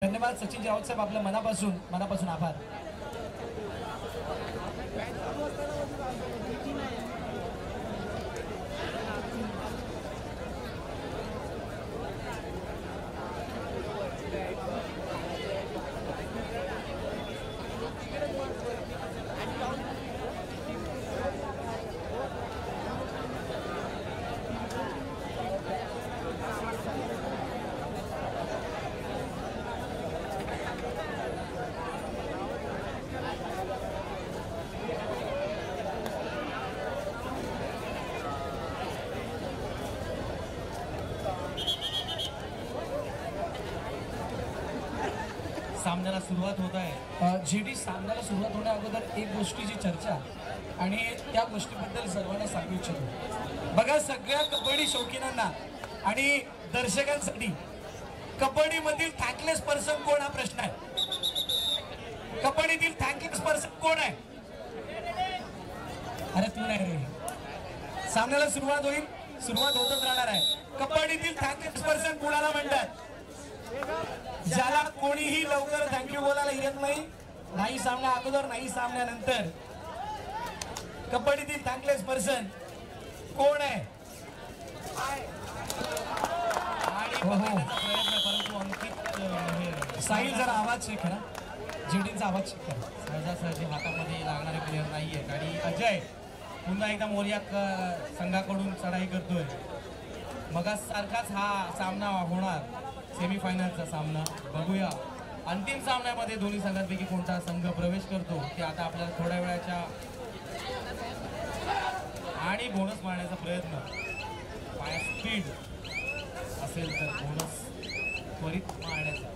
धन्यवाद सचिन राऊत साहेब, आपल्या मनापासून आभार. सामन्याला सुरुवात होत आहे. जेडी सामन्याला सुरुवात होण्या अगोदर एक गोष्टीची चर्चा आणि त्या गोष्टीबद्दल सर्वांना सांगू इच्छितो. बघा, सगळ्या कबड्डी शौकीनांना आणि दर्शकांसाठी कबड्डीमधील थँकलेस पर्सन कोण हा प्रश्न आहे. कबड्डीतील थँकलेस पर्सन कोण आहे? अरे तू नाही रे. सामन्याला सुरुवात होईल, सुरुवात होतच राहणार आहे. कबड्डीतील थँकलेस पर्सन कोणाला म्हणतात? ज्याला कोणीही लवकर थँक्यू बोलायला येत नाही, नाही सामन्या अगोदर नाही सामन्यानंतर. कबड्डीतील थँकलेस पर्सन कोण आहे? परंतु अंकित साहिल जरा आवाज चेक करा, जेडीचा आवाज चेक करा. सहजासहजी हातामध्ये लागणारे प्लेअर नाही आहेत आणि अजय पुन्हा एकदा मोर्या संघाकडून चढाई करतोय. मग सारखाच हा सामना होणार, सेमीफायनलचा सामना. बघूया अंतिम सामन्यामध्ये दोन्ही संघांपैकी कोणता संघ प्रवेश करतो ते आता आपल्याला थोड्या वेळाच्या आणि बोनस मारण्याचा प्रयत्न. पाया स्पीड असेल तर बोनस त्वरित मारण्याचा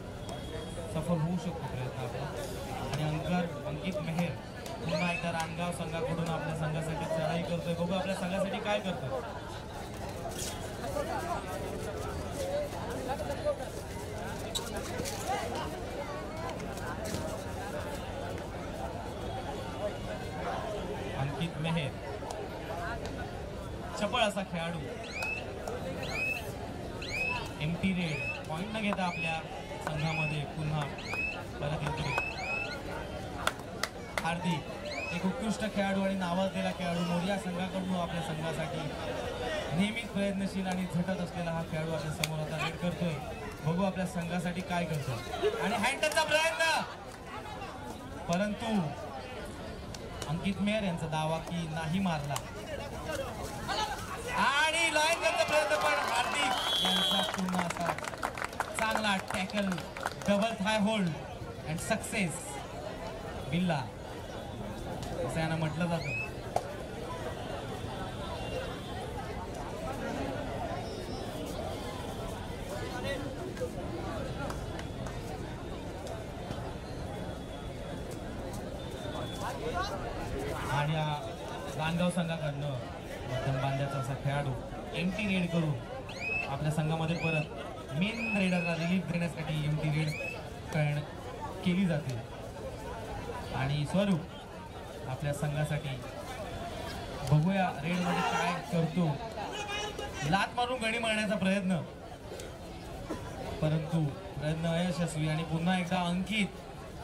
सफल होऊ शकतो प्रयत्न आपला. आणि अंकित मेहर पुन्हा एकदा रानगाव संघाकडून आपल्या संघासाठी चढाई करतोय. बघू आपल्या संघासाठी काय करतोय. अंकित मेहर चपळ असा खेळाडू. एमटी रेड पॉइंट न घेता आपल्या संघामध्ये पुन्हा परत येतो. हार्दिक एक उत्कृष्ट खेळाडू आणि नावाजलेला खेळाडू. मोर्या संघाकडून आपल्या संघासाठी नेहमीच प्रयत्नशील आणि झटत असलेला हा खेळाडू आपल्या समोर आता रेड करतोय. बघू आपल्या संघासाठी काय करतोय. आणि हँडटचचा प्रयत्न, परंतु अंकित मेहर यांचा दावा की नाही मारला. आणि लाईन करण्याचा प्रयत्न, पण हार्दिक यांचा पुन्हा असा चांगला tackle, double thigh hold and success. बिल्ला असं यांना म्हटलं जातं. आणि रानगाव संघाकडनं मध्यम बांध्याचा असा खेळाडू एमटी रेड करून आपल्या संघामध्ये परत मेन रेडरला रिलीफ देण्यासाठी एमटी रेड केली जाते. आणि स्वरूप आपल्या संघासाठी बघूया रेडमध्ये काय करतो. लात मारून गडी मारण्याचा प्रयत्न, परंतु प्रयत्न अयशस्वी. आणि पुन्हा एकदा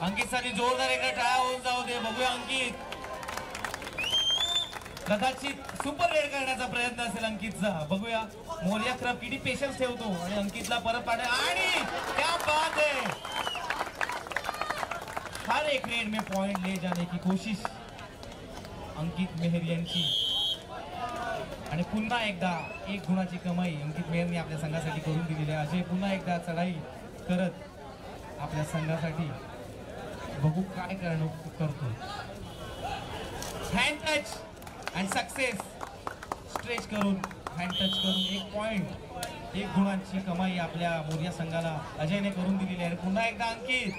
अंकितसाठी जोरदार एकदा टाळा होऊन जाऊ दे. बघूया अंकित कदाचित सुपर रेड करण्याचा प्रयत्न असेल अंकितचा. बघूया मोर्या क्लब किती पेशन्स ठेवतो आणि अंकितला परत पाडे. आणि क्या बात है, हर एक रेड में पॉइंट ले जाने की कोशिश अंकित मेहर यांची. आणि पुन्हा एकदा एक गुणाची कमाई अंकित मेहरने आपल्या संघासाठी करून दिलेली आहे. अजय पुन्हा एकदा चढाई करत आपल्या संघासाठी बघू काय करतो. Hand touch and success. Stretch करून हँड टच करून एक पॉइंट, एक गुणांची कमाई आपल्या मोर्या संघाला अजयने करून दिलेली आहे. पुन्हा एकदा अंकित.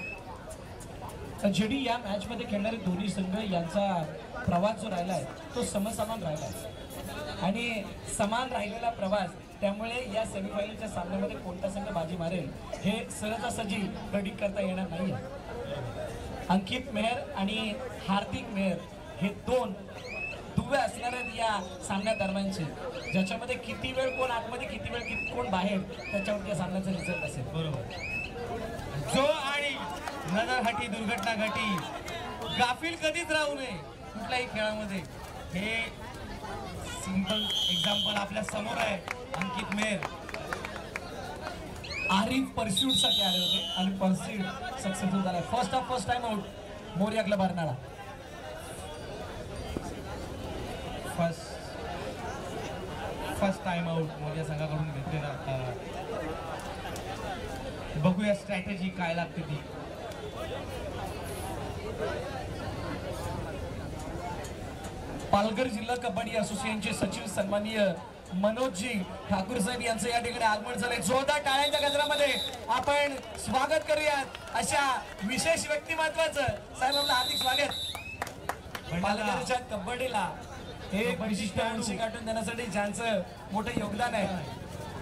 जेडी या मॅच मध्ये खेळणारे दोन्ही संघ यांचा प्रवास जो राहिला आहे तो समसमान राहिला आहे आणि समान राहिलेला प्रवास, त्यामुळे या सेमीफायनलच्या सामन्यामध्ये कोणता संघ बाजी मारेल हे सहजासहजी प्रेडिक्ट करता येणार नाही. अंकित मेहर आणि हार्दिक मेहर हे दोन दुवे असणार आहेत या सामन्या दरम्यानचे, ज्याच्यामध्ये किती वेळ कोण आतमध्ये, किती वेळ कोण बाहेर, त्याच्यावर त्या सामन्याचा रिझल्ट असेल. बरोबर. जो आणि नजरहटी दुर्घटना घटी, गाफील कधीच राहू नये कुठल्याही खेळामध्ये. हे सिंपल एक्झाम्पल आपल्या समोर आहे. अंकित मेहर आरिफ परस्यूट साठी आले होते आणि परस्यूट सक्सेसफुल झालाय. First time out Moriya club Arnala. First time out Moriya संघाकडून घेतलेला. बघूया स्ट्रॅटेजी काय लागते ती. पालघर जिल्हा कबड्डी असोसिएशनचे सचिव सन्माननीय मनोजजी ठाकूर साहेब यांचं या ठिकाणी आगमन झालंय. जोरदार टाळ्यांच्या गजरामध्ये आपण स्वागत करूयात अशा विशेष व्यक्तिमत्वाचं. साहेब आपलं हार्दिक स्वागत. पालघरच्या कबड्डीला एक विशिष्ट अंशी गाठून देण्यासाठी ज्यांचं मोठं योगदान आहे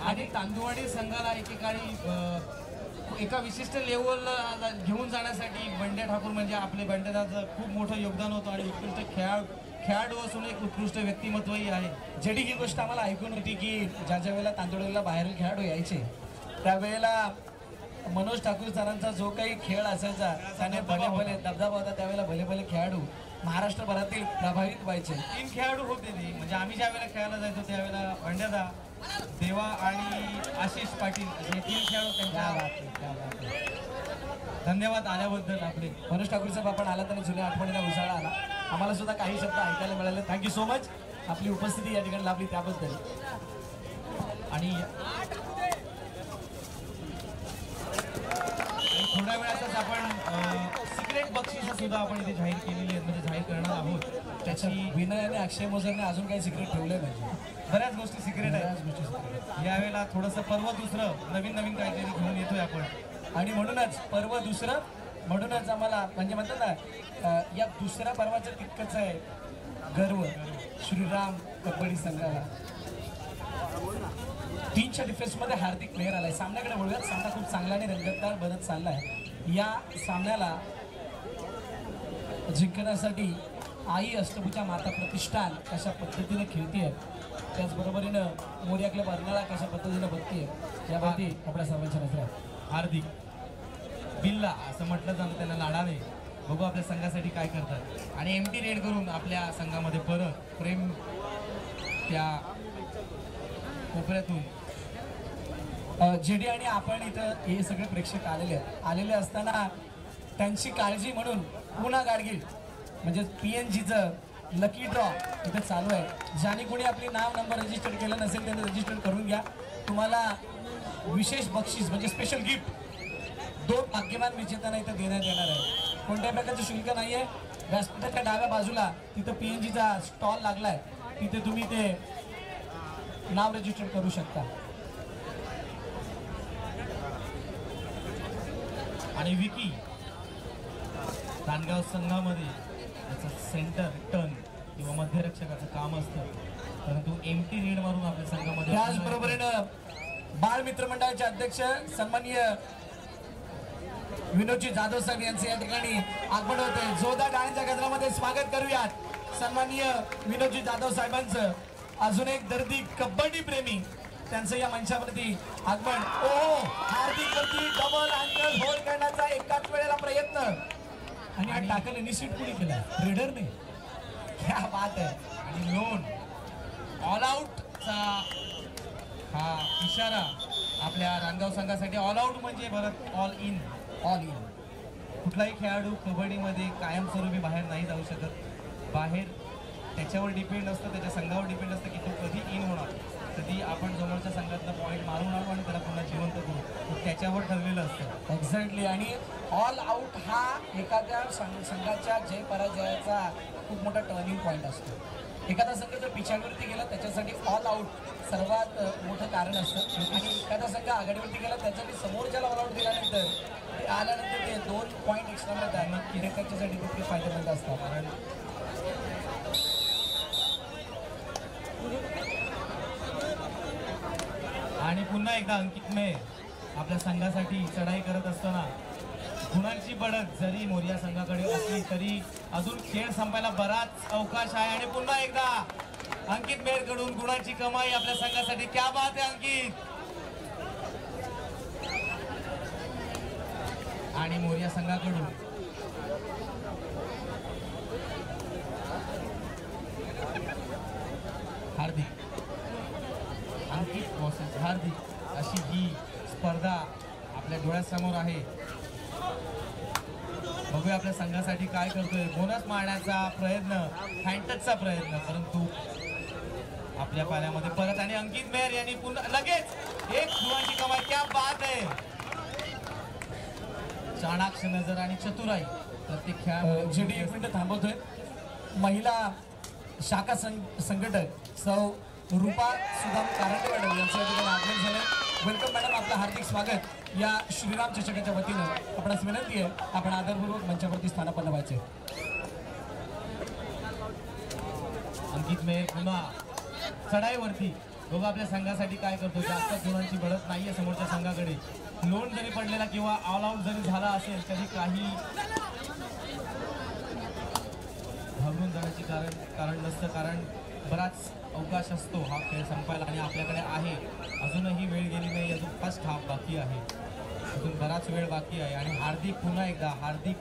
आणि तांदुवाडी संघाला एकेकाळी एका विशिष्ट लेवलला घेऊन जाण्यासाठी बंड्या ठाकूर म्हणजे आपले बंड्याचं खूप मोठं योगदान होतं आणि उत्कृष्ट खेळाडू असून एक उत्कृष्ट व्यक्तिमत्वही आहे. जेडी ही गोष्ट आम्हाला ऐकून होती की ज्या ज्या वेळेला तांदुळीला बाहेरून खेळाडू यायचे त्यावेळेला मनोज ठाकूर सरांचा जो काही खेळ असायचा त्याने भले भले दबदबा होता. त्यावेळेला भले भले खेळाडू महाराष्ट्रभरातील प्रभावित व्हायचे. 3 खेळाडू होते ते. म्हणजे आम्ही ज्या वेळेला खेळायला जायचो त्यावेळेला बंड्यादा, देवा आणि आशिष पाटील असे 3 खेळाडू त्यांच्या. धन्यवाद आल्याबद्दल. आपले मनोज ठाकूर साहेब आपण आला तर जुन्या आठवणीला उसाळा आला. आम्हाला सुद्धा काही शब्द ऐकायला मिळाले. Thank you so much. आपली उपस्थिती या ठिकाणी लाभली त्याबद्दल. आणि थोड्या वेळातच आपण सिक्रेट बक्षिसं सुद्धा आपण इथे जाहीर केलेली आहेत. म्हणजे जाहीर करणार आहोत. त्याची विनय आणि अक्षय मोजरने अजून काही सिक्रेट ठेवलंय म्हणजे बऱ्याच गोष्टी सिक्रेट आहेत. यावेळेला थोडंसं पर्व दुसरं नवीन काहीतरी घेऊन येतोय आपण. आणि म्हणूनच पर्व दुसरं म्हणूनच आम्हाला म्हणजे म्हणतात ना या दुसऱ्या पर्वाचं तितकंच आहे गर्व श्रीराम कबड्डी संघाला. टीमच्या डिफेन्समध्ये हार्दिक प्लेयर आलाय. सामन्याकडे वळूयात. सामना खूप चांगला आणि रंगतदार बनत चाललाय. या सामन्याला जिंकण्यासाठी आई अष्टभुजा माता प्रतिष्ठान कशा पद्धतीने खेळतीये त्याचबरोबरीनं मोरिया क्लब अर्नाळा कशा पद्धतीने बघतीये यावरती आपल्या सर्वांच्या नजर आहे. हार्दिक बिल्ला असं म्हटलं जातं त्यांना लाडाने. बघू आपल्या संघासाठी काय करतात. आणि एमटी रेड करून आपल्या संघामध्ये परत प्रेम त्या कोपऱ्यातून. जेडी आणि आपण इथं हे सगळे प्रेक्षक आलेले असताना त्यांची काळजी म्हणून पुन्हा गाडगीळ म्हणजे PNGचं लकी ड्रॉ इथं चालू आहे. ज्याने कोणी आपली नाव नंबर रजिस्टर केलं नसेल त्यांनी रजिस्टर करून घ्या. तुम्हाला विशेष बक्षीस म्हणजे स्पेशल गिफ्ट 2 भाग्यवान विजेत्यांना इथं देण्यात येणार आहे. कोणत्या प्रकारचं शुल्क नाही आहे. व्यासपीठाच्या डाव्या बाजूला तिथं PNGचा स्टॉल लागलाय. तिथे तुम्ही ते नाव रजिस्टर करू शकता. आणि विकी दांडगाव संघामध्ये त्याचं सेंटर टर्न किंवा मध्यरक्षकाचं काम असतं परंतु एमटी रेड मारून आपल्या संघामध्ये. त्याचबरोबरीनं बाळ मित्र मंडळाचे अध्यक्ष सन्माननीय विनोदजी जाधव साहेब यांचे या ठिकाणी आगमन होते. जोरदार टाळ्यांच्या गजरामध्ये स्वागत करूयात सन्माननीय विनोदजी जाधव साहेबांचं. अजून एक दर्दी कबड्डी प्रेमी त्यांचं या मंचावरती आगमन. ओ हार्दिक वरती डबल अँगल होल्ड करण्याचा एकाच वेळेला प्रयत्न आणि हा टाकल इनिशिएट कुणी केला रेडरने. क्या बात आहे. आणि लोन ऑल आउटचा हा इशारा आपल्या रानगाव संघासाठी. ऑल आउट म्हणजे परत ऑल इन. कुठलाही खेळाडू कबड्डीमध्ये कायमस्वरूपी बाहेर नाही जाऊ शकत. बाहेर त्याच्यावर डिपेंड असतं, त्याच्या संघावर डिपेंड असतं की तो कधी इन होणार. कधी आपण समोरच्या संघातला पॉईंट मारून आणू आणि त्याला पुन्हा जिवंत करू त्याच्यावर ठरलेलं असतं. एक्झॅक्टली. आणि ऑल आउट हा एखाद्या संघाच्या जय पराजयाचा खूप मोठा टर्निंग पॉईंट असतो. एखादा संघ जर पिछाडीवरती गेला त्याच्यासाठी ऑल आउट सर्वात मोठं कारण असतं. आणि एखादा संघ आघाडीवरती गेला त्याच्यासाठी समोरच्याला ऑल आउट दिल्यानंतर ते आल्यानंतर ते 2 पॉईंट एक्स्ट्रा मिळतात. नक्की हे त्याच्यासाठी तितके फायदेमंद असतात. कारण आणि पुन्हा एकदा अंकित मेहर आपल्या संघासाठी चढाई करत असताना गुणांची बढत जरी मोरिया संघाकडे असली तरी अजून खेळ संपायला बराच अवकाश आहे. आणि पुन्हा एकदा अंकित मेहर कडून गुणांची कमाई आपल्या संघासाठी. क्या बात आहे अंकित. आणि मोर्या संघाकडून हार्दिक, अंकित वर्सेस हार्दिक अशी ही स्पर्धा आपल्या डोळ्यासमोर आहे. बघूया आपल्या संघासाठी काय करतोय. बोनस मारण्याचा प्रयत्न, हँडटचचा प्रयत्न, परंतु आपल्या पाल्यामध्ये परत. आणि अंकित मेहर यांनी पुन्हा लगेच एक धुवांची कमाई. क्या बात आहे. चाणाक्ष नजर आणि चतुराई प्रत्येक खेळामध्ये. जेडी एक मिनिट थांबवतोय. महिला शाखा संघटक सौ रूपा सुदाम कारंडेवाड यांचं आगमन झालं. वेलकम मॅडम, आपलं हार्दिक स्वागत. या श्रीराम चषकाच्या वतीनं आपणास विनंती आहे, आपण आदरपूर्वक मंचावरती स्थानापन्न व्हायचे. अंकित मेहर पुन्हा चढाईवरती. बघा आपल्या संघासाठी काय करतो. जास्त गुणांची बढत नाहीये समोरच्या संघाकडे. लोन जरी पडलेला किंवा ऑल आउट जरी झाला असेल तरी काही घाबरून जाण्याची कारण नसतं. कारण बराच अवकाश असतो हा खेळ संपायला आणि आपल्याकडे आहे. अजूनही वेळ गेली नाही. अजून फर्स्ट हाफ बाकी आहे. अजून बराच वेळ बाकी आहे. आणि हार्दिक पुन्हा एकदा, हार्दिक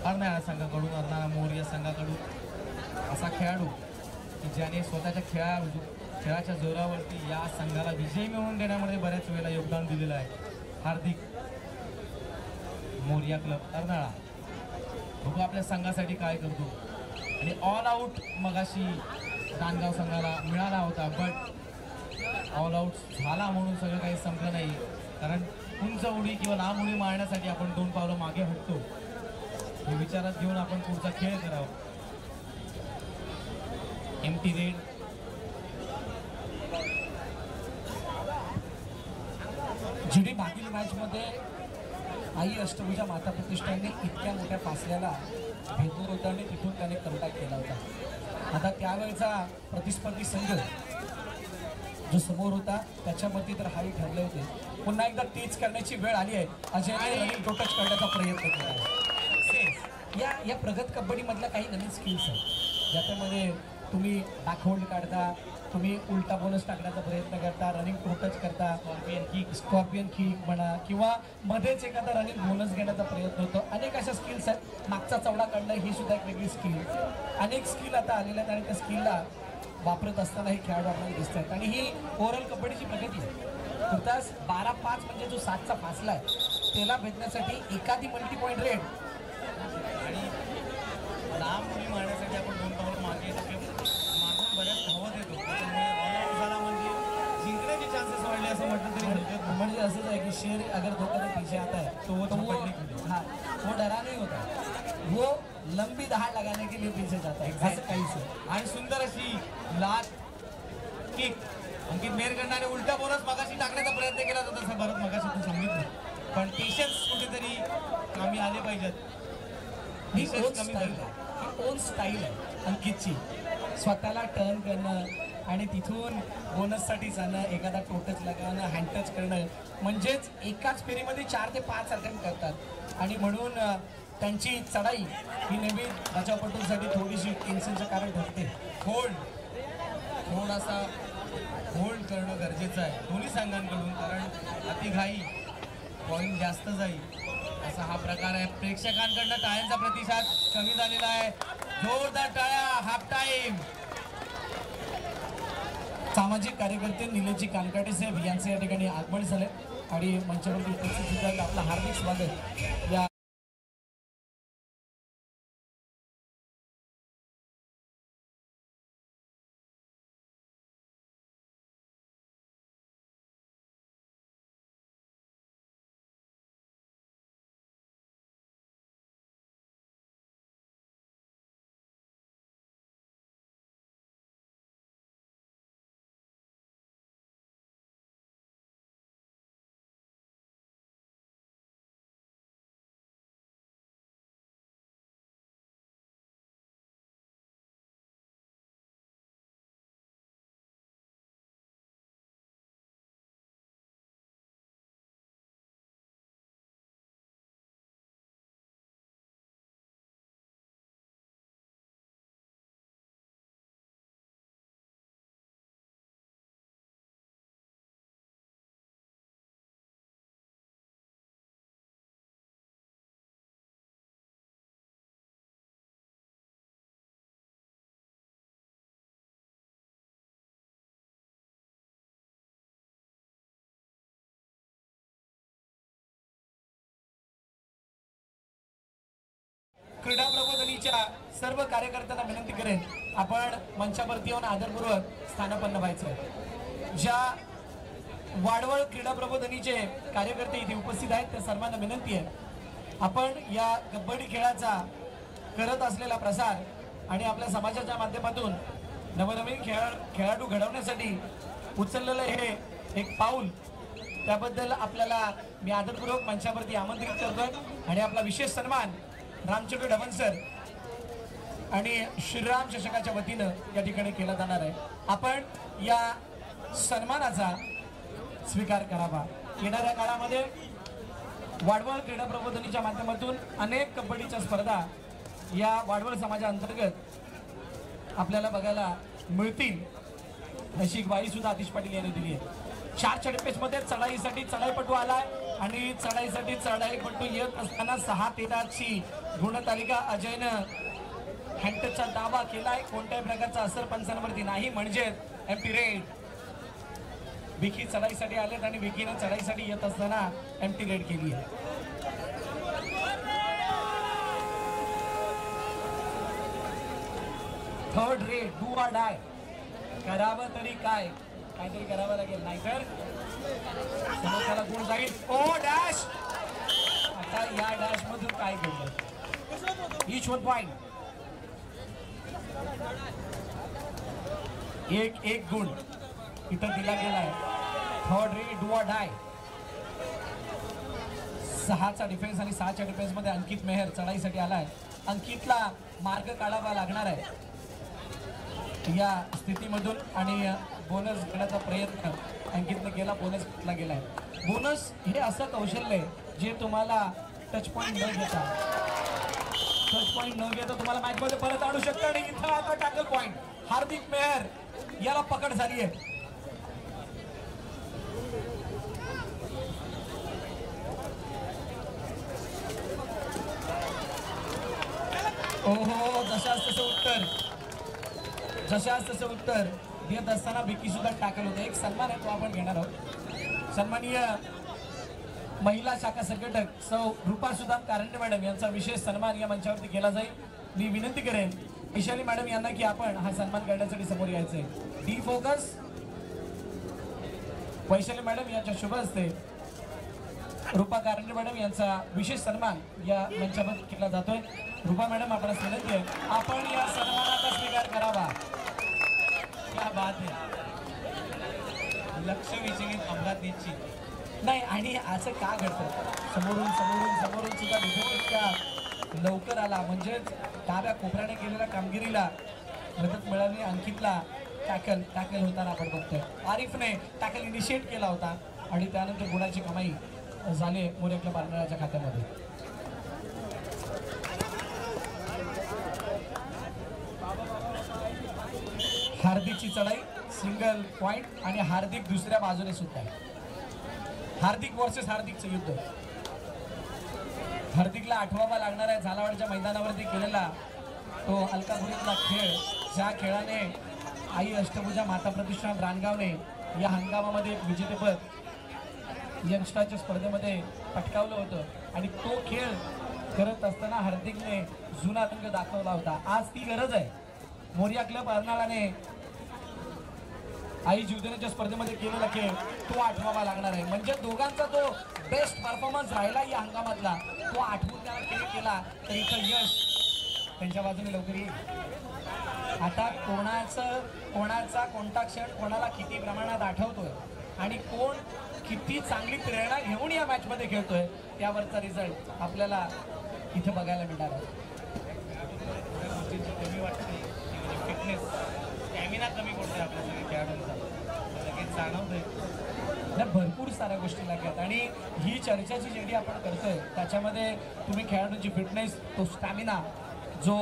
अर्नाळा संघाकडून, अर्नाळा मोर्या संघाकडून असा खेळाडू की ज्याने स्वतःच्या खेळाच्या जोरावरती या संघाला विजय मिळवून देण्यामध्ये बऱ्याच वेळेला योगदान दिलेलं आहे. हार्दिक मोर्या क्लब अर्नाळा. बघू आपल्या संघासाठी काय करतो. आणि ऑल आऊट मगाशी नांदगाव संघाला मिळाला होता, बट ऑल आऊट झाला म्हणून सगळं काही संपलं नाही. कारण उंच उडी किंवा लांब उडी मारण्यासाठी आपण 2 पावलं मागे हटतो. हे विचारात घेऊन आपण पुढचा खेळ करावा. एमटी रेड जीडी मागील मॅचमध्ये आई अष्टभुजा माता प्रतिष्ठानने इतक्या मोठ्या फासल्याला भेदून होता आणि तिथून त्याने कंटाक केला होता. आता त्यावेळेचा प्रतिस्पर्धी संघ जो समोर होता त्याच्यावरती तर हाई ठरले होते. पुन्हा एकदा टीच करण्याची वेळ आली आहे. अजयने रनिंग टोटच करण्याचा प्रयत्न केला आहे. या प्रगत कबड्डीमधल्या काही नवीन स्किल्स आहेत ज्याच्यामध्ये तुम्ही बॅक होल्ड काढता, तुम्ही उलटा बोनस टाकण्याचा प्रयत्न करता, रनिंग टोटच करता, स्कॉर्पियन किक म्हणा किंवा मध्येच एखादा रनिंग बोनस घेण्याचा प्रयत्न होतो. अनेक अशा स्किल्स आहेत. मागचा चवडा काढणं ही सुद्धा एक वेगळी स्किल. अनेक स्किल आता आलेल्या आहेत आणि त्या स्किलला वापरत असताना हे खेळाडू आपल्याला दिसत आहेत. आणि ही ओव्हरऑल कबड्डीची प्रगती आहे. तुर्तास 12-5 म्हणजे जो 7चा फासला आहे त्याला भेटण्यासाठी एखादी मल्टी पॉईंट रेड आणि लांब उडी मारण्यासाठी आपण 2 पावलं मागे मागून बऱ्याच धावत येतो. त्याच्यामुळे ऑल आऊट झाला म्हणजे जिंकण्याचे चान्सेस वाढले असं म्हटलं तरी हरकत नाही. म्हणजे असंच आहे की शेर अगर धोखा से पीछे आता है तो वो हाँ वो डरा नहीं होता, वो लंबी दहाड़ लगाने के लिए पीछे जाता है. असं काहीच. आणि सुंदर अशी लात किक अंकित मेहरकडनं आणि उलटा बोनस मगाशी टाकण्याचा प्रयत्न केला होता. तसं बरंच मगाशी तू सांगितलं, पण पेशन्स कुठेतरी कामी आले पाहिजेत. ही ओन स्टाईल आहे अंकितची. स्वतःला टर्न करणं आणि तिथून बोनससाठी जाणं, एखादा टोटच लगावणं, हँडटच करणं, म्हणजेच एकाच फेरीमध्ये 4 ते 5 अटेम्प्ट करतात. आणि म्हणून त्यांची चढाई ही नेहमी बचावपटूंसाठी थोडीशी टेन्शनचं कारण ठरते. थोडासा होल्ड करणं गरजेचं आहे दोन्ही संघांकडून. कारण अतिघाई पॉईंट जास्त जाईल असा हा प्रकार आहे. प्रेक्षकांकडनं टाळ्यांचा प्रतिसाद कमी झालेला आहे. जोरदार टाळ्या. Half time. सामाजिक कार्यकर्ते निलेशजी कानकाटे साहेब यांचे या ठिकाणी आगमन झाले आणि मंचावरती उपस्थित आपलं हार्दिक स्वागत. या क्रीडा प्रबोधिनीच्या सर्व कार्यकर्त्यांना विनंती करेन, आपण मंचावरती येऊन आदरपूर्वक स्थानापन्न व्हायचं. ज्या वाडवळ क्रीडा प्रबोधिनीचे कार्यकर्ते इथे उपस्थित आहेत त्या सर्वांना विनंती आहे, आपण या कबड्डी खेळाचा करत असलेला प्रसार आणि आपल्या समाजाच्या माध्यमातून नवनवीन खेळाडू घडवण्यासाठी उचललेलं हे एक पाऊल, त्याबद्दल आपल्याला मी आदरपूर्वक मंचावरती आमंत्रित करतोय. आणि आपला विशेष सन्मान रामचंद्र ढवण सर आणि श्रीराम चषकाच्या वतीनं या ठिकाणी केला जाणार आहे. आपण या सन्मानाचा स्वीकार करावा. येणाऱ्या काळामध्ये वाडवळ क्रीडा प्रबोधिनीच्या माध्यमातून अनेक कबड्डीच्या स्पर्धा या वाडवळ समाजाअंतर्गत आपल्याला बघायला मिळतील अशी ग्वाही सुद्धा आतिश पाटील यांनी दिली आहे. 4 चढपेचमध्ये चढाईसाठी चढाईपटू आलाय आणि चढाईसाठी चढाईपटू येत असताना 6-13ची गुणतालिका अजयनं हँडटचचा दावा केलाय. कोणत्याही प्रकारचा असर पंचांवरती नाही, म्हणजे एमटी रेड. विकी चढाईसाठी आलेत आणि विकीनं चढाईसाठी येत असताना एमटी रेड केली आहे. थर्ड रेड, डू ऑर डाय. करावं तरी काय, काहीतरी करावं लागेल, नाहीतर समोरच्याला गुण जाईल. ओ डॅश. आता या डॅश मधून काय घडलं? Each one point. एक गुण इथं दिला गेलाय. Third raid, do or die. 6चा डिफेन्स आणि 6च्या डिफेन्स मध्ये अंकित मेहर चढाईसाठी आलाय. अंकितला मार्ग काढावा लागणार आहे या स्थितीमधून आणि बोनस घेण्याचा प्रयत्न अंकितने केला. बोनस घेतला गेलाय. बोनस हे असं कौशल्य आहे जे तुम्हाला टच पॉइंट न घेता तुम्हाला मॅच मध्ये परत आणू शकतं. आणि इथं आता टॅकल पॉइंट हार्दिक मेहर याला पकड झाली आहे. ओहो, जशाच तसं उत्तर देत असताना विकी सुद्धा टाकल होते. एक सन्मान आहे तो आपण घेणार आहोत. सन्माननीय महिला शाखा संघटक सौ रूपा सुदाम कारंडे मॅडम यांचा विशेष सन्मान या मंचावरती केला जाईल. मी विनंती करेन वैशाली मॅडम यांना की आपण हा सन्मान करण्यासाठी समोर यायचंय. D focus. वैशाली मॅडम यांच्या शुभ हस्ते रूपा कारंडे मॅडम यांचा विशेष सन्मान या मंचावर केला जातोय. रूपा मॅडम आपणास विनंती आहे आपण या सन्मानाचा स्वीकार करावा. क्या बात आहे. लक्ष विचलित अपघात निश्चित नाही. आणि असं का घडतं? समोरून सुद्धा इतक्या लवकर आला, म्हणजेच डाव्या कोपऱ्याने केलेल्या कामगिरीला मदत मिळाली. अंकितला टॅकल होताना आपण बघतोय. आरिफने टॅकल इनिशिएट केला होता आणि त्यानंतर गुणाची कमाई झाली मोरेकला पारनेराच्या खात्यामध्ये. हार्दिकची चढाई सिंगल पॉइंट आणि हार्दिक दुसऱ्या बाजूने सुद्धा आहे. हार्दिक वर्सेस हार्दिकचं युद्ध. हार्दिकला आठवावा लागणार आहे झालावाडच्या मैदानावरती केलेला तो अलकापुरीतला खेळ, ज्या खेळाने आई अष्टभुजा माता प्रतिष्ठान रानगावने या हंगामामध्ये विजेतेपद यंगस्टरच्या स्पर्धेमध्ये पटकावलं होतं. आणि तो खेळ करत असताना हार्दिकने जुना रंग दाखवला होता. आज ती गरज आहे. मोरिया क्लब अर्नाळाने आई जीवदानाच्या स्पर्धेमध्ये केलेला खेळ तो आठवावा लागणार आहे. म्हणजे दोघांचा तो बेस्ट परफॉर्मन्स राहिला या हंगामातला, तो आठवून त्याला खेळ केला तर इथं यश त्यांच्या बाजूने लवकर येईल. आता कोणाचा कोणता क्षण कोणाला किती प्रमाणात आठवतोय आणि कोण किती चांगली प्रेरणा घेऊन या मॅचमध्ये खेळतोय त्यावरचा रिझल्ट आपल्याला इथे बघायला मिळणार आहे. कमी वाटते फिटनेस, स्टॅमिना कमी पडतोय आपल्या सगळ्या खेळाडूंचा, लगेच जाणवतंय. भरपूर साऱ्या गोष्टी लागतात आणि ही चर्चाची जेवढी आपण करतोय त्याच्यामध्ये तुम्ही खेळाडूंची फिटनेस, तो स्टॅमिना जो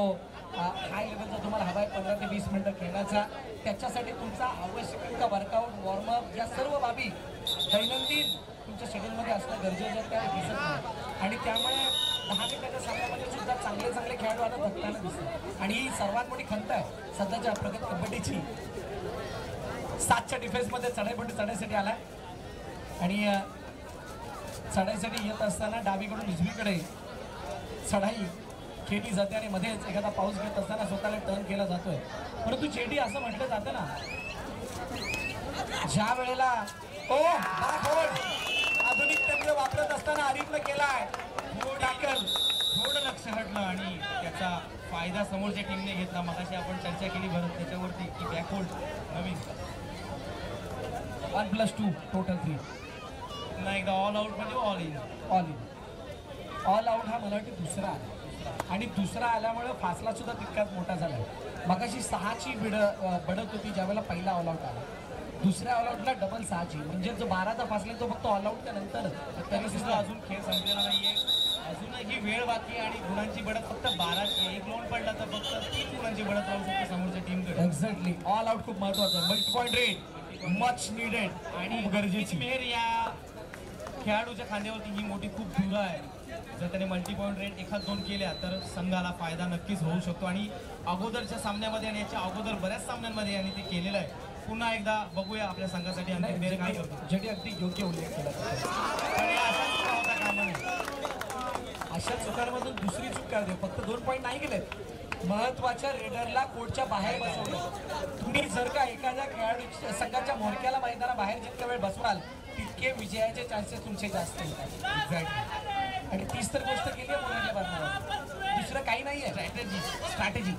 हाय लेवलचा तुम्हाला हवा आहे 15 ते 20 मिनिटं खेळण्याचा, त्याच्यासाठी तुमचा आवश्यक वर्कआउट, वॉर्मअप या सर्व बाबी दैनंदिन तुमच्या शेड्यूलमध्ये असणं गरजेचं आहे. त्याला दिसत नाही आणि त्यामुळे 10 मिनिटाच्या सामन्यामध्ये सुद्धा चांगले खेळाडू आता थकताना दिसतात. आणि ही सर्वात मोठी खंत आहे सध्याच्या प्रगत कबड्डीची. 7च्या डिफेन्समध्ये चढाईसाठी आलाय आणि चढाईसाठी येत असताना डावीकडून उजवीकडे चढाई केली जाते आणि मध्येच एखादा पाऊस घेत असताना स्वतःला टर्न केला जातोय. परंतु चेटी असं म्हटलं जातं ना, ज्या वेळेला आधुनिक तंत्र वापरत असताना आरिफनं केलाय टाकल, थोडं लक्ष हटलं आणि त्याचा फायदा समोरच्या टीमने घेतला. मगाशी आपण चर्चा केली भरत त्याच्यावरती की बॅकहोल्ड नवीन 1+2 टोटल 3. पुन्हा एकदा ऑल आउट म्हणजे ऑल इन. ऑल आउट हा मला वाटतं दुसरा आला आणि दुसरा आल्यामुळे फासला सुद्धा तितकाच मोठा झाला. मगाशी 6ची बढत होती ज्यावेळेला पहिला ऑल आउट आला. दुसऱ्या ऑल आउटला डबल 6ची, म्हणजे जो 12चा फासला तो फक्त ऑल आउटच्या नंतर. तरी सुद्धा अजून खेळ संपलेला नाहीये, अजूनही वेळ बाकी आणि गुणांची बढत फक्त 12ची. एक लोन पडला तर फक्त 3 गुणांची बढत राहू शकते समोरच्या टीमकडे. एक्झॅक्टली, ऑल आउट खूप महत्वाचं आहे. Multi point rate much needed आणि गरजेची. मेहर या खेळाडूच्या खांद्यावरती ही मोठी खूप धुरा आहे. जर त्याने मल्टी पॉईंट रेट 1-2 केल्या तर संघाला फायदा नक्कीच होऊ शकतो. आणि अगोदरच्या सामन्यामध्ये आणि याच्या अगोदर बऱ्याच सामन्यांमध्ये यांनी ते केलेलं आहे. पुन्हा एकदा बघूया आपल्या संघासाठी मेहर काय करतो. जेडी अगदी योग्य उल्लेख केला. आणि असा चुका होता कामा नये. अशा चुकांमधून दुसरी चूक काय होते, फक्त 2 पॉईंट नाही गेलेत. महत्वाच्या रेडरला कोर्टच्या बाहेर बसवलं. तुम्ही जर का एखाद्या खेळाडू संघाच्या मोडक्याला मैदानाबाहेर जितका वेळ बसवाल तितके विजयाचे चान्सेस तुमचे जास्त होतात. एक्झॅक्टली. आणि तीच तर गोष्ट केली आहे मोरेच्या बाजूला, दुसरं काही नाही आहे. स्ट्रॅटेजी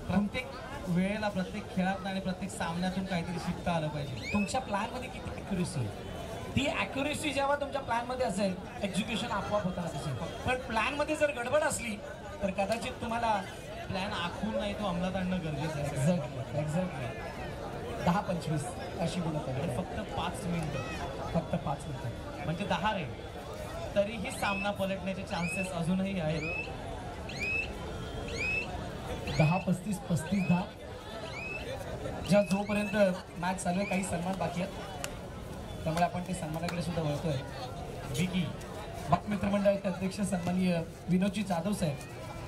प्रत्येक वेळेला प्रत्येक खेळात आणि प्रत्येक सामन्यातून काहीतरी शिकता आलं पाहिजे. तुमच्या प्लॅनमध्ये किती ॲक्युरेसी आहे, ती ॲक्युरेसी जेव्हा तुमच्या प्लॅनमध्ये असेल एक्झिक्युशन आपोआप होताना दिसेल. पण प्लॅनमध्ये जर गडबड असली तर कदाचित तुम्हाला प्लॅन आखून नाही तो अंमलात आणणं गरजेचं आहे. एक्झॅक्टली 10-25 अशी गुणवत्ता. फक्त 5 मिनिटं, फक्त 5 मिनिटं म्हणजे 10 रेड. तरीही सामना पलटण्याचे चान्सेस अजूनही आहेत. 10-35-35-10. ज्या जोपर्यंत मॅच चालू आहे काही सन्मान बाकी आहेत, त्यामुळे आपण ते सन्मानाकडे सुद्धा वळतोय. विकी बाक मित्रमंडळाचे अध्यक्ष सन्माननीय विनोदजी जाधव साहेब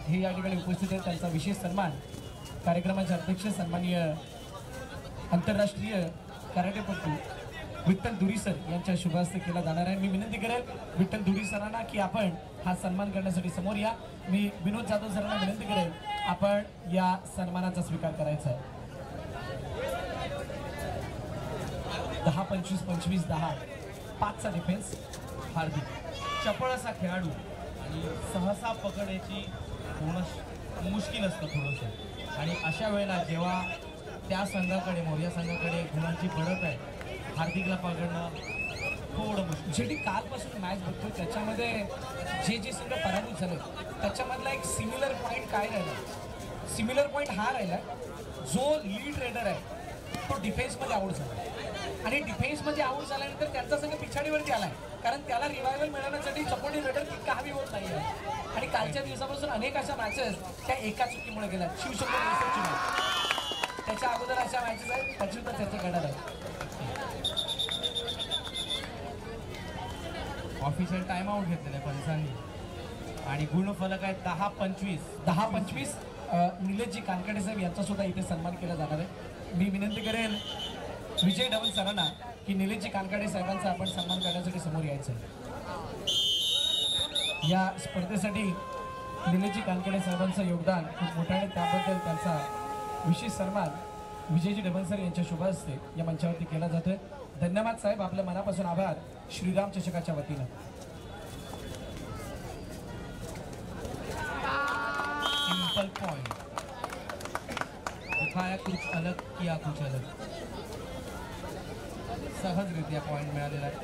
हे या ठिकाणी उपस्थित आहेत. त्यांचा विशेष सन्मान कार्यक्रमाचे अध्यक्ष सन्माननीय आंतरराष्ट्रीय कराटेपटू विठ्ठल दुरी सर यांच्या शुभ हस्ते केला जाणार आहे. मी विनंती करेल विठ्ठल दुरी सरांना की आपण हा सन्मान करण्यासाठी समोर या. मी विनोद जाधव सरांना विनंती करेल आपण या सन्मानाचा स्वीकार करायचा आहे. 10-25-25-10 5चा डिफेन्स. हार्दिक चपळ असा खेळाडू आणि सहसा पकडायची होणं मुश्किल असतं थोडंसं. आणि अशा वेळेला जेव्हा त्या संघाकडे मोर्या संघाकडे गुणांची बढत आहे, हार्दिकला पकडणं थोडं मुश्किल. जेडी कालपासून मॅच बघतो त्याच्यामध्ये जे संघ पराभूत झाले त्याच्यामधला एक सिमिलर पॉईंट काय राहिला, सिमिलर पॉईंट हा राहिला जो लीड रेडर आहे तो डिफेन्समध्ये आऊट झाला. आणि डिफेन्समध्ये आऊट झाल्यानंतर त्यांचा संघ पिछाडीवरती आलाय, कारण त्याला रिवायवल मिळवण्यासाठी सपोर्टिव्ह रेडर तितका हवी होत नाही आहे. आणि कालच्या दिवसापासून अनेक अशा मॅचेस त्या एका चुकीमुळे गेल्या. शिवशंकर रेसरची मॅच, त्याच्या अगोदर अशा मॅचेस आहेत त्याची सुद्धा चर्चा करणार आहे. ऑफिशियल टाइम आउट घेतलेला आहे पंचांनी आणि गुणफलक आहे 10-25. निलेशजी कानकडे साहेब यांचा सुद्धा इथे सन्मान केला जाणार आहे. मी विनंती करेन विजय डबल सरांना की निलेशजी कानकडे साहेबांचा आपण सन्मान करण्यासाठी समोर यायचं. या स्पर्धेसाठी निलेशजी कानकडे साहेबांचं योगदान खूप मोठं आहे, त्याबद्दल त्यांचा विशेष सन्मान विजयजी डबल सर यांच्या शुभ हस्ते या मंचावरती केला जातोय. धन्यवाद साहेब, आपल्या मनापासून आभार श्रीराम चषकाच्या वतीनं. सिंपल पॉइंट, दिखाया कुछ अलग किया कुछ अलग. सहजरित्या पॉईंट मिळालेला आहे.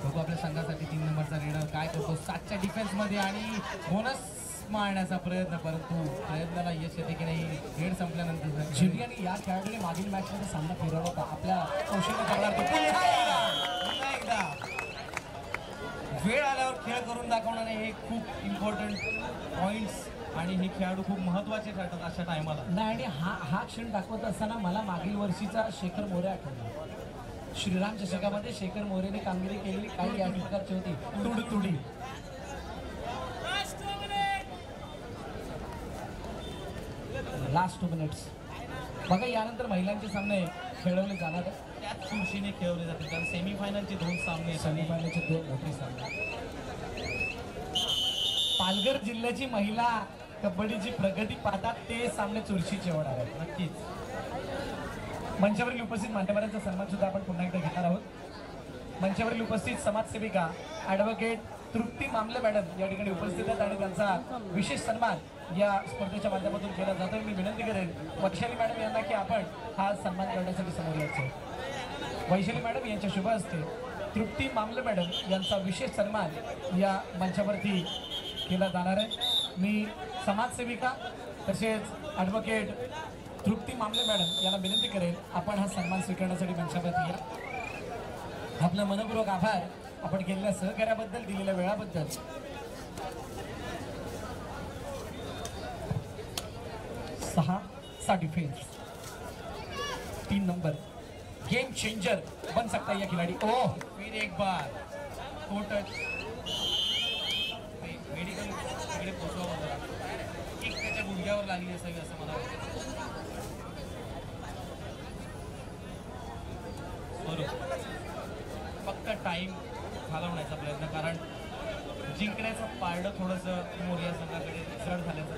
बघू आपल्या संघासाठी 3 नंबरचा रेडर काय करतो 7च्या डिफेन्समध्ये आणि बोनस मारण्याचा प्रयत्न, परंतु प्रयत्नाला यश येते की नाही रेड संपल्यानंतर. जेडी आणि या खेळाडूने मागील मॅचमध्ये सामना फिरवला होता आपल्या कौशल्य करणार. पुन्हा एकदा वेळ आल्यावर खेळ करून दाखवणारे हे खूप इम्पॉर्टंट पॉईंट्स आणि हे खेळाडू खूप महत्त्वाचे ठरतात अशा टायमाला. नाही, आणि हा क्षण दाखवत असताना मला मागील वर्षीचा शेखर मोरे आठवला. श्रीराम चषकामध्ये शेखर मोरेने कामगिरी केलेली काही या प्रकारची होती, तुडतुडी. लास्ट 2 मिनिट्स बघा. यानंतर महिलांचे सामने खेळवले जाणार आहेत. त्याच खुर्शीने खेळवले जाते कारण सेमीफायनलचे 2 सामने, सेमीफायनलचे 2 मोठे सामने. पालघर जिल्ह्याची महिला कबड्डीची प्रगती पाहतात ते सामने चुरशीचे होणार आहेत. नक्कीच. मंचावरील उपस्थित मान्यवरांचा सन्मान सुद्धा आपण पुन्हा एकदा घेणार आहोत. मंचावरील उपस्थित समाजसेविका ॲडव्होकेट तृप्ती मामले मॅडम या ठिकाणी उपस्थित आहेत आणि त्यांचा विशेष सन्मान या स्पर्धेच्या माध्यमातून केला जातोय. मी विनंती करेन वैशाली मॅडम यांना की आपण हा सन्मान करण्यासाठी समोर यायचं. वैशाली मॅडम यांच्या शुभ हस्ते तृप्ती मामले मॅडम यांचा विशेष सन्मान या मंचावरती केला जाणार आहे. मी समाजसेविका तसेच ॲडव्होकेट तृप्ती मामले मॅडम यांना विनंती करेन आपण हा सन्मान स्वीकारण्यासाठी मंचावरती या. आपलं मनपूर्वक आभार आपण केलेल्या सहकार्याबद्दल, दिलेल्या वेळाबद्दल. सहा डिफेंस 3 नंबर गेम चेंजर बन सकता है ये खिलाड़ी. ओह फिर एक बार तो टच मेडिकल तिकडे पोचवा होता. एक त्याच्या गुडघ्यावर लागली असावी असं मला वाटतं. बरोबर. फक्त टाइम घालवण्याचा प्रयत्न, कारण जिंकण्याचं पारडं थोडंसं मोरिया संघाकडे जड झाल्याचं